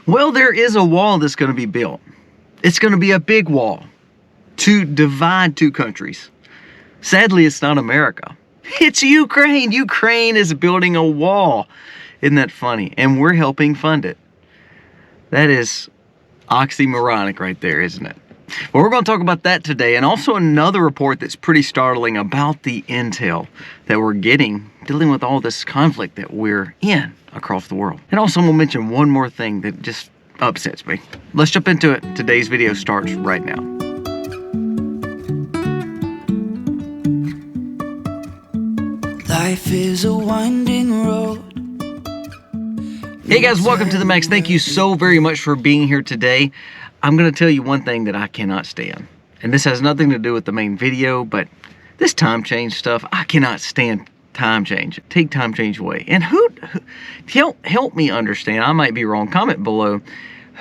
Well, there is a wall that's going to be built. It's going to be a big wall to divide two countries. Sadly, it's not America. It's Ukraine. Ukraine is building a wall. Isn't that funny? And we're helping fund it. That is oxymoronic right there, isn't it? Well, we're going to talk about that today, and also another report that's pretty startling about the intel that we're getting dealing with all this conflict that we're in across the world. And also, I'm going to mention one more thing that just upsets me. Let's jump into it. Today's video starts right now. Life is a winding road. Hey guys, welcome to the Max. Thank you so very much for being here today. I'm going to tell you one thing that I cannot stand. And this has nothing to do with the main video, but this time change stuff, I cannot stand time change. Take time change away. And who help me understand, I might be wrong, comment below,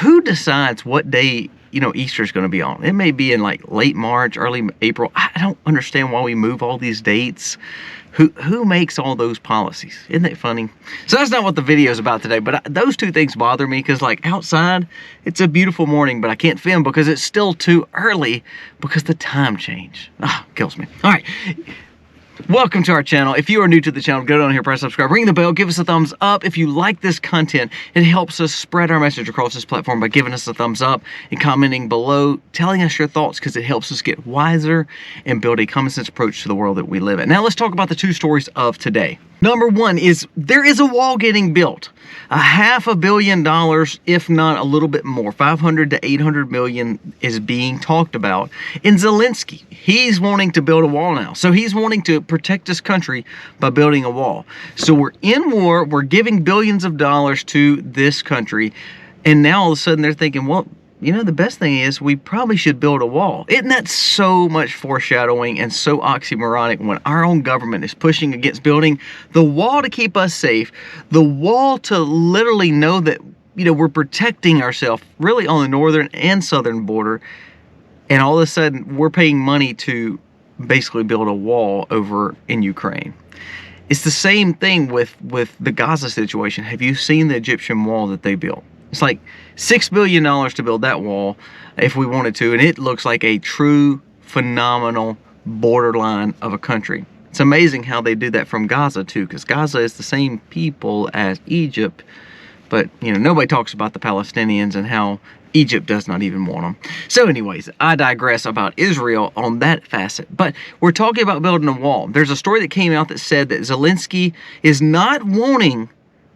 who decides what day, Easter is going to be on? It may be in like late March, early April. I don't understand why we move all these dates. Who makes all those policies? Isn't that funny? So that's not what the video is about today, but those two things bother me because like outside, it's a beautiful morning, but I can't film because it's still too early because the time change. Kills me. All right. Welcome to our channel. If you are new to the channel, go down here, press subscribe, ring the bell, give us a thumbs up. If you like this content, it helps us spread our message across this platform by giving us a thumbs up and commenting below, telling us your thoughts because it helps us get wiser and build a common sense approach to the world that we live in. Now let's talk about the two stories of today. Number one is there is a wall getting built. $500 million, if not a little bit more, 500 to 800 million is being talked about. And Zelensky, he's wanting to build a wall now. So he's wanting to protect his country by building a wall. So we're in war, we're giving billions of dollars to this country. And now all of a sudden they're thinking, well, the best thing is we probably should build a wall. Isn't that so much foreshadowing and so oxymoronic when our own government is pushing against building the wall to keep us safe, the wall to literally know that, we're protecting ourselves really on the northern and southern border, and all of a sudden we're paying money to basically build a wall over in Ukraine. It's the same thing with the Gaza situation. Have you seen the Egyptian wall that they built? It's like $6 billion to build that wall if we wanted to, and it looks like a true, phenomenal borderline of a country. It's amazing how they do that from Gaza too, because Gaza is the same people as Egypt, but nobody talks about the Palestinians and how Egypt does not even want them. So anyways, I digress about Israel on that facet, but we're talking about building a wall. There's a story that came out that said that Zelensky is not wanting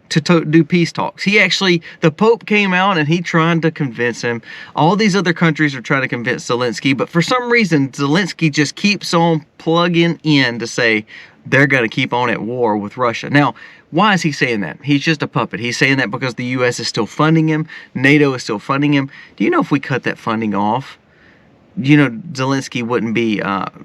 to do peace talks. The Pope came out and he tried to convince him. All these other countries are trying to convince Zelensky, but for some reason, Zelensky just keeps on plugging in to say they're going to keep on at war with Russia. Now, why is he saying that? He's just a puppet. He's saying that because the U.S. is still funding him. NATO is still funding him. Do you know if we cut that funding off, Zelensky wouldn't be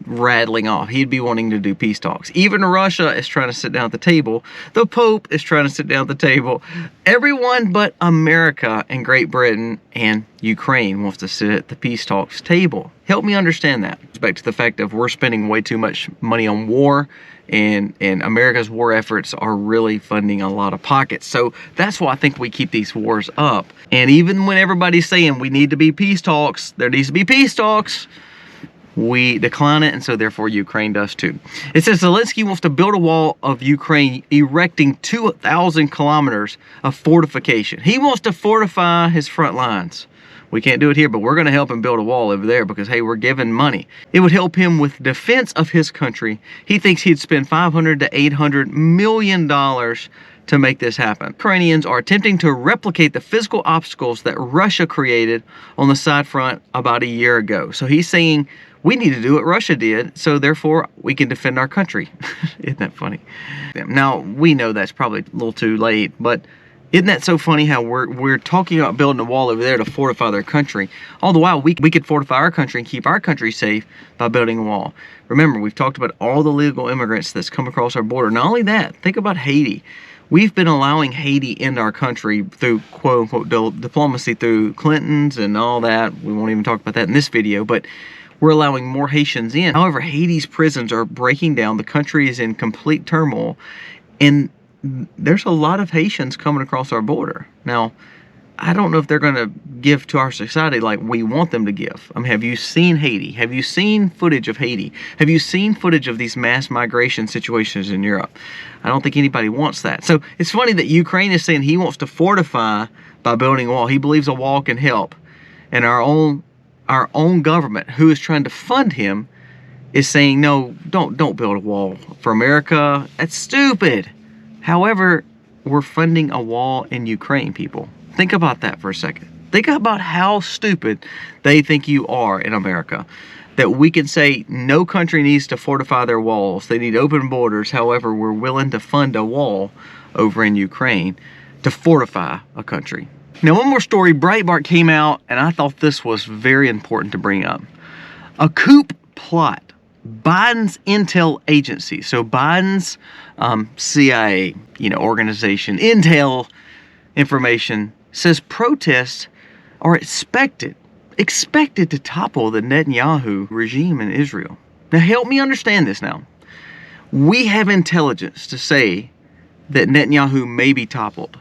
rattling off. He'd be wanting to do peace talks. Even Russia is trying to sit down at the table. The Pope is trying to sit down at the table. Everyone but America and Great Britain and Ukraine wants to sit at the peace talks table. Help me understand that. Back to the fact of we're spending way too much money on war, and America's war efforts are really funding a lot of pockets. So that's why I think we keep these wars up. And even when everybody's saying we need to be peace talks, there needs to be peace talks, we decline it, and so therefore Ukraine does too. It says Zelensky wants to build a wall of Ukraine, erecting 2,000 kilometers of fortification. He wants to fortify his front lines. We can't do it here, but we're going to help him build a wall over there because, hey, we're giving money. It would help him with defense of his country. He thinks he'd spend $500 to $800 million to make this happen. Ukrainians are attempting to replicate the physical obstacles that Russia created on the side front about a year ago. So he's saying we need to do what Russia did, so therefore we can defend our country. Isn't that funny? Now, we know that's probably a little too late, but isn't that so funny how we're talking about building a wall over there to fortify their country? All the while, we could fortify our country and keep our country safe by building a wall. Remember, we've talked about all the legal immigrants that's come across our border. Not only that, think about Haiti. We've been allowing Haiti into our country through quote-unquote diplomacy through Clintons and all that. We won't even talk about that in this video, but we're allowing more Haitians in. However, Haiti's prisons are breaking down. The country is in complete turmoil, and there's a lot of Haitians coming across our border. Now, I don't know if they're going to give to our society like we want them to give. I mean, have you seen Haiti? Have you seen footage of Haiti? Have you seen footage of these mass migration situations in Europe? I don't think anybody wants that. So it's funny that Ukraine is saying he wants to fortify by building a wall. He believes a wall can help. And our own government, who is trying to fund him, is saying, no, don't build a wall for America. That's stupid. However, we're funding a wall in Ukraine, people. Think about that for a second. Think about how stupid they think you are in America. That we can say no country needs to fortify their walls. They need open borders. However, we're willing to fund a wall over in Ukraine to fortify a country. Now, one more story. Breitbart came out, and I thought this was very important to bring up. A coup plot. Biden's intel agency, so Biden's CIA, organization, intel information says protests are expected to topple the Netanyahu regime in Israel. Now, help me understand this now. We have intelligence to say that Netanyahu may be toppled.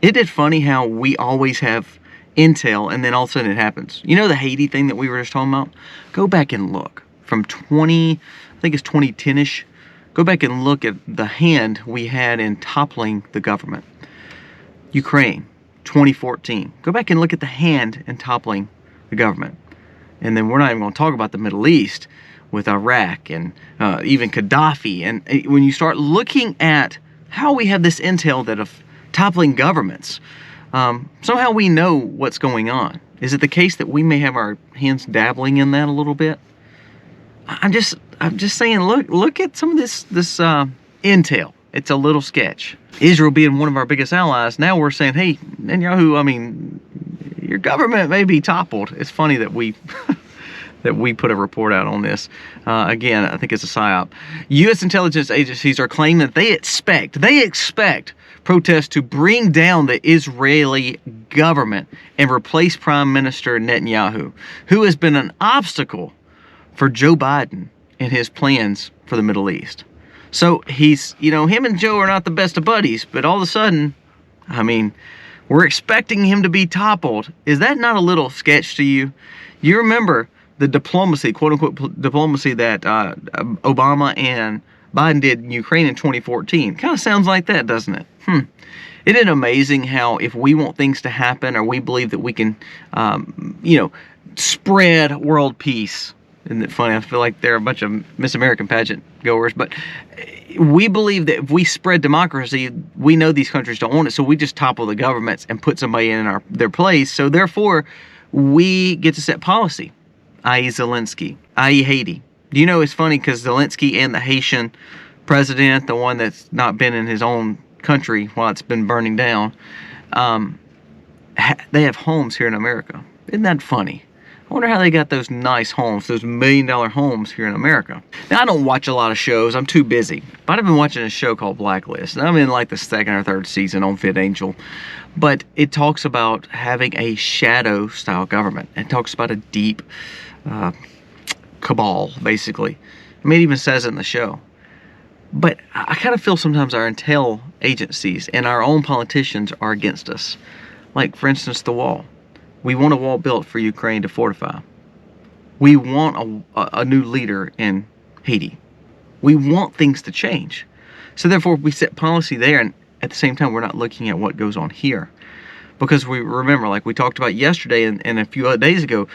Isn't it funny how we always have intel and then all of a sudden it happens? You know the Haiti thing that we were just talking about? Go back and look. From 2010-ish, go back and look at the hand we had in toppling the government. Ukraine, 2014. Go back and look at the hand in toppling the government. And then we're not even going to talk about the Middle East with Iraq and even Gaddafi. And when you start looking at how we have this intel that of toppling governments, somehow we know what's going on. Is it the case that we may have our hands dabbling in that a little bit? I'm just saying, look at some of this intel. It's a little sketch. Israel being one of our biggest allies, now we're saying, hey, Netanyahu, your government may be toppled. It's funny that we that we put a report out on this. Again, I think it's a psyop. U.S. intelligence agencies are claiming that they expect protests to bring down the Israeli government and replace Prime Minister Netanyahu, who has been an obstacle for Joe Biden and his plans for the Middle East. So he's, him and Joe are not the best of buddies, but all of a sudden, we're expecting him to be toppled. Is that not a little sketch to you? You remember the diplomacy, quote unquote diplomacy that Obama and Biden did in Ukraine in 2014. Kind of sounds like that, doesn't it? Isn't it amazing how if we want things to happen or we believe that we can, spread world peace. Isn't it funny? I feel like they're a bunch of Miss American pageant goers, but we believe that if we spread democracy, we know these countries don't want it, so we just topple the governments and put somebody in their place. So therefore, we get to set policy, i.e. Zelensky, i.e. Haiti. Do you know it's funny because Zelensky and the Haitian president, the one that's not been in his own country while it's been burning down, they have homes here in America. Isn't that funny? I wonder how they got those nice homes, those $1 million homes here in America. Now, I don't watch a lot of shows. I'm too busy. But I've been watching a show called Blacklist. And I'm in like the second or third season on Fit Angel. But it talks about having a shadow-style government. It talks about a deep cabal, basically. It even says it in the show. But I kind of feel sometimes our intel agencies and our own politicians are against us. Like, for instance, the wall. We want a wall built for Ukraine to fortify. We want a new leader in Haiti. We want things to change. So therefore, we set policy there, and at the same time, we're not looking at what goes on here. Because we remember, like we talked about yesterday and a few other days ago,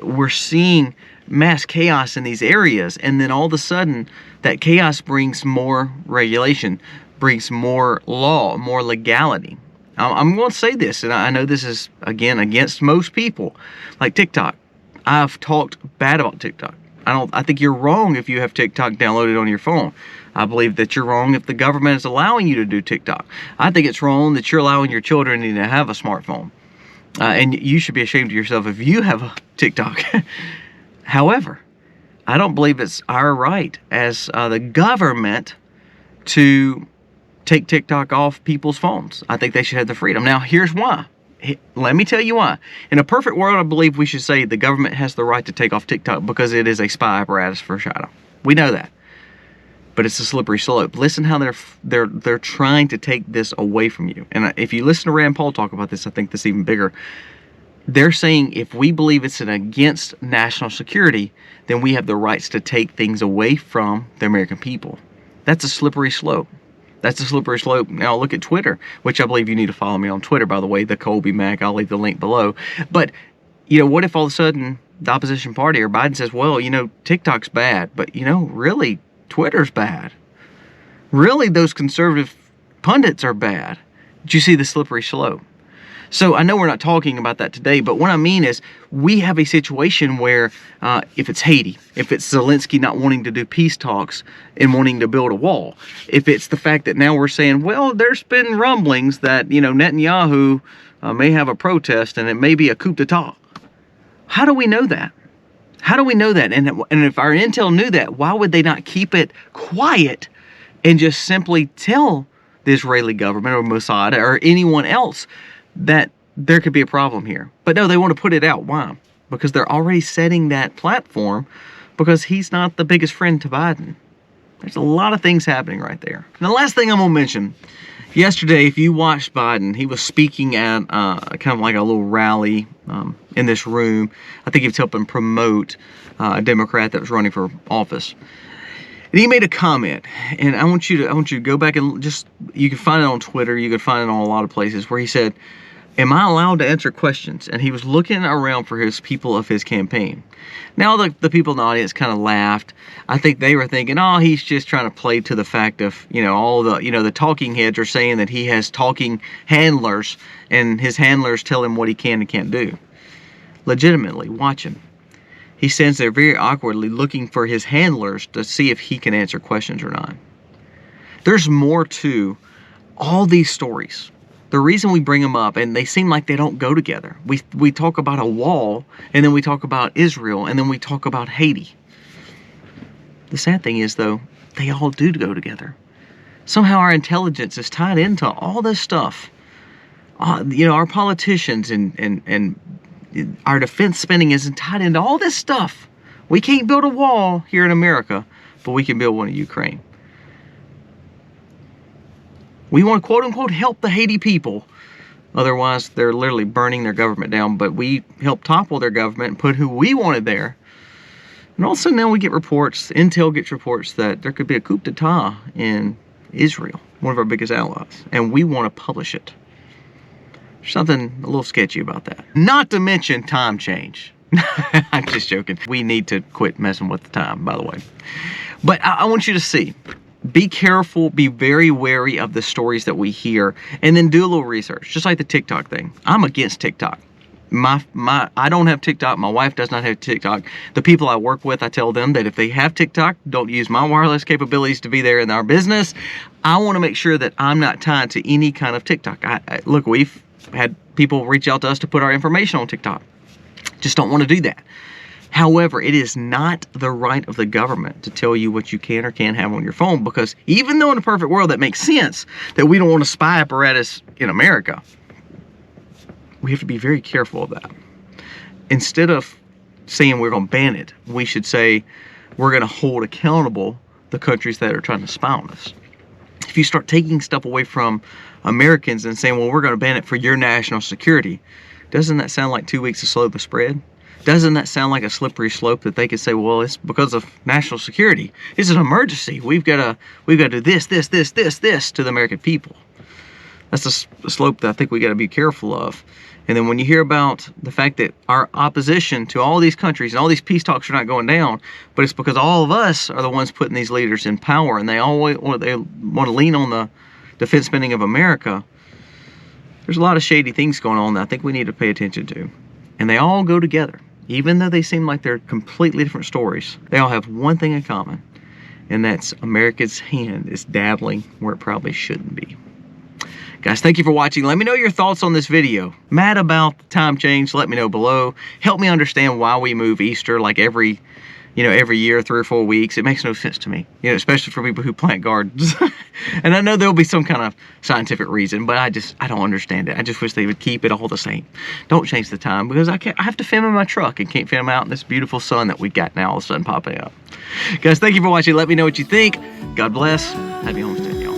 we're seeing mass chaos in these areas, and then all of a sudden, that chaos brings more regulation, brings more law, more legality. I'm going to say this, and I know this is, again, against most people, like TikTok. I've talked bad about TikTok. I think you're wrong if you have TikTok downloaded on your phone. I believe that you're wrong if the government is allowing you to do TikTok. I think it's wrong that you're allowing your children to have a smartphone. And you should be ashamed of yourself if you have a TikTok. However, I don't believe it's our right as the government to take TikTok off people's phones. I think they should have the freedom. Now, here's why. Let me tell you why. In a perfect world, I believe we should say the government has the right to take off TikTok because it is a spy apparatus for China. We know that. but it's a slippery slope. Listen how they're trying to take this away from you. And if you listen to Rand Paul talk about this, I think this is even bigger. They're saying if we believe it's against national security, then we have the rights to take things away from the American people. That's a slippery slope. That's a slippery slope. Now look at Twitter, which I believe you need to follow me on Twitter, by the way, the Colby Mac. I'll leave the link below. But, what if all of a sudden the opposition party or Biden says, well, TikTok's bad, but, really, Twitter's bad. Really, those conservative pundits are bad. Did you see the slippery slope? So I know we're not talking about that today, but what I mean is we have a situation where if it's Haiti, if it's Zelensky not wanting to do peace talks and wanting to build a wall, if it's the fact that now we're saying, well, there's been rumblings that, Netanyahu may have a protest and it may be a coup d'etat. How do we know that? How do we know that? And if our intel knew that, why would they not keep it quiet and just simply tell the Israeli government or Mossad or anyone else that there could be a problem here? But no, they want to put it out. Why? Because they're already setting that platform because he's not the biggest friend to Biden. There's a lot of things happening right there. And the last thing I'm going to mention, yesterday, if you watched Biden, he was speaking at kind of like a little rally in this room. I think he was helping promote a Democrat that was running for office. And he made a comment, and I want you to go back and you can find it on Twitter, you can find it on a lot of places, where he said, am I allowed to answer questions? And he was looking around for his people of his campaign. Now the people in the audience kind of laughed. I think they were thinking, oh, he's just trying to play to the fact of, all the, the talking heads are saying that he has talking handlers, and his handlers tell him what he can and can't do. Legitimately, watch him. He stands there very awkwardly looking for his handlers to see if he can answer questions or not. There's more to all these stories. The reason we bring them up, and they seem like they don't go together. We talk about a wall, and then we talk about Israel, and then we talk about Haiti. The sad thing is, though, they all do go together. Somehow our intelligence is tied into all this stuff. Our politicians and our defense spending is tied into all this stuff. We can't build a wall here in America, but we can build one in Ukraine. We want to, quote unquote, help the Haiti people. Otherwise, they're literally burning their government down. But we help topple their government and put who we wanted there. And also now we get reports, intel gets reports that there could be a coup d'etat in Israel, one of our biggest allies. And we want to publish it. There's something a little sketchy about that. Not to mention time change. I'm just joking. We need to quit messing with the time, by the way. But I want you to see. Be careful, be very wary of the stories that we hear, and then do a little research, just like the TikTok thing. I'm against TikTok. I don't have TikTok. My wife does not have TikTok. The people I work with, I tell them that if they have TikTok, don't use my wireless capabilities to be there in our business. I want to make sure that I'm not tied to any kind of TikTok. Look, we've had people reach out to us to put our information on TikTok. Just don't want to do that. However, it is not the right of the government to tell you what you can or can't have on your phone, because even though in a perfect world that makes sense that we don't want a spy apparatus in America, we have to be very careful of that. Instead of saying we're going to ban it, we should say we're going to hold accountable the countries that are trying to spy on us. If you start taking stuff away from Americans and saying, well, we're going to ban it for your national security, doesn't that sound like 2 weeks to slow the spread? Doesn't that sound like a slippery slope that they could say, well, it's because of national security. It's an emergency. We've got to do this to the American people. That's a slope that I think we got to be careful of. And then when you hear about the fact that our opposition to all these countries and all these peace talks are not going down, but it's because all of us are the ones putting these leaders in power, and they want to lean on the defense spending of America. There's a lot of shady things going on that I think we need to pay attention to. And they all go together. Even though they seem like they're completely different stories, they all have one thing in common, and that's America's hand is dabbling where it probably shouldn't be. Guys, thank you for watching. Let me know your thoughts on this video. Mad about the time change? Let me know below. Help me understand why we move Easter like every you know, every year, 3 or 4 weeks. It makes no sense to me, you know, especially for people who plant gardens. And I know there'll be some kind of scientific reason, but I don't understand it. I just wish they would keep it all the same. Don't change the time, because I have to film in my truck and can't film out in this beautiful sun that we got now all of a sudden popping up. Guys, thank you for watching. Let me know what you think. God bless. Happy homestead, y'all.